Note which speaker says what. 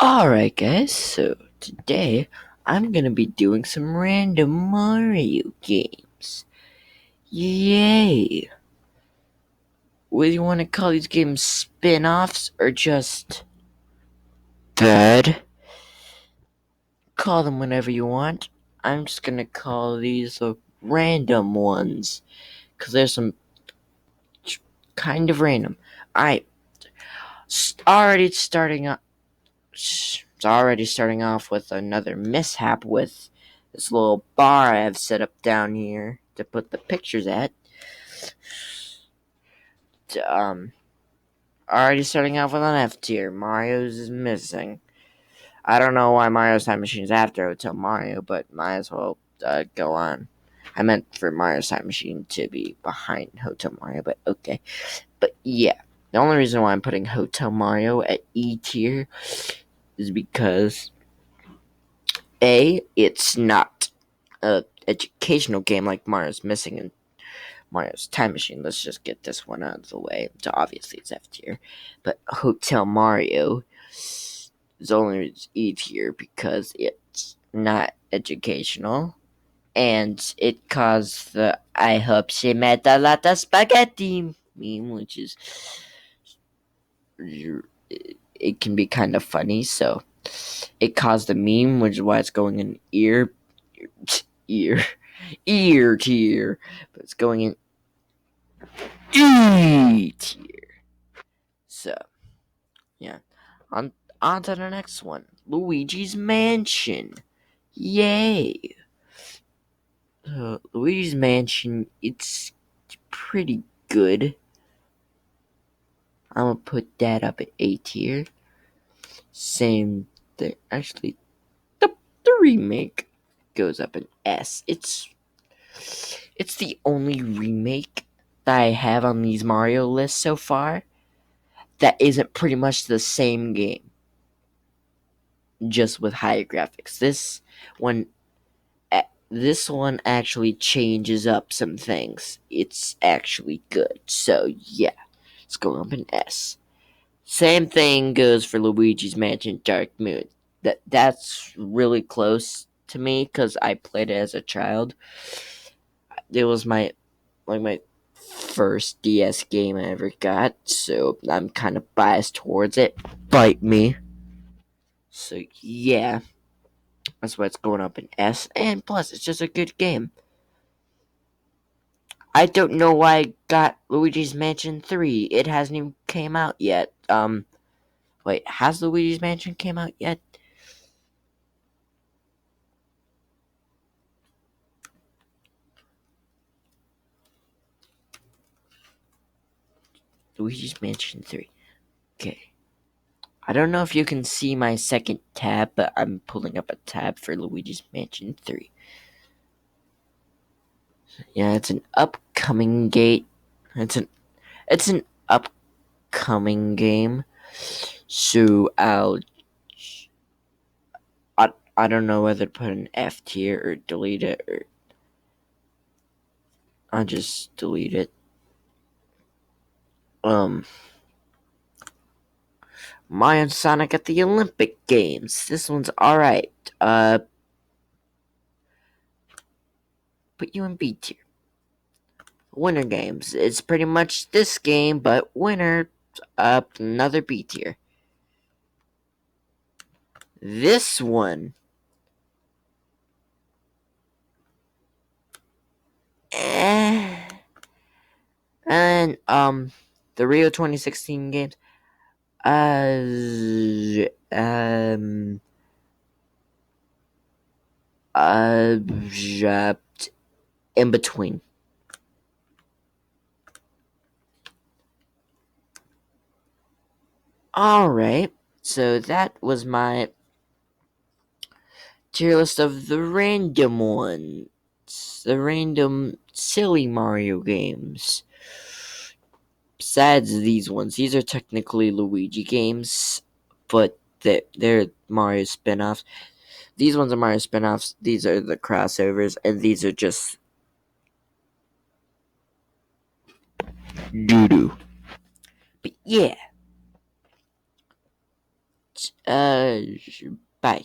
Speaker 1: Alright guys, so today I'm gonna be doing some random Mario games. Yay! Whether you want to call these games spin-offs or just bad, call them whenever you want. I'm just gonna call these the random ones, because there's some kind of random. I already starting up. It's already starting off with another mishap with this little bar I have set up down here to put the pictures at. Um, Already starting off with an F tier. Mario's is missing. I don't know why Mario's Time Machine is after Hotel Mario, but might as well go on. I meant for Mario's Time Machine to be behind Hotel Mario, but okay. But yeah, the only reason why I'm putting Hotel Mario at E tier is because it's not a educational game like Mario's Missing and Mario's Time Machine. Let's just get this one out of the way. So obviously it's F tier, but Hotel Mario is only E tier because it's not educational and it caused the "I hope she met a lot of spaghetti" meme, which is it can be kind of funny. So it caused a meme, which is why it's going in ear ear tier, but it's going in E tier. So yeah, on on to the next one. Luigi's Mansion. Yay! Luigi's Mansion. It's pretty good. I'm gonna put that up at A tier. Same thing. Actually, the remake goes up in S. It's the only remake that I have on these Mario lists so far that isn't pretty much the same game, just with higher graphics. One this one actually changes up some things. It's actually good. So yeah, it's going up in S. Same thing goes for Luigi's Mansion Dark Moon. That's really close to me because I played it as a child. It was my first DS game I ever got, so I'm kind of biased towards it. Bite me. So yeah, that's why it's going up in S. And plus, it's just a good game. I don't know why I got Luigi's Mansion 3. It hasn't even came out yet. Wait, has Luigi's Mansion came out yet? Luigi's Mansion 3. Okay. I don't know if you can see my second tab, but I'm pulling up a tab for Luigi's Mansion 3. Yeah, it's an upcoming gate. It's an upcoming game. So I don't know whether to put an F tier or delete it, or I'll just delete it. Mario and Sonic at the Olympic Games. This one's alright. Put you in B tier. Winter Games. It's pretty much this game, but winner up another B tier. This one. Eh. And the Rio 2016 games. Uh um uh in between. Alright. So that was my tier list of the random ones. The random silly Mario games. Besides these ones, these are technically Luigi games, but they're Mario spin-offs. These ones are Mario spin-offs, these are the crossovers, and these are just doo-doo. But yeah. uh, bye.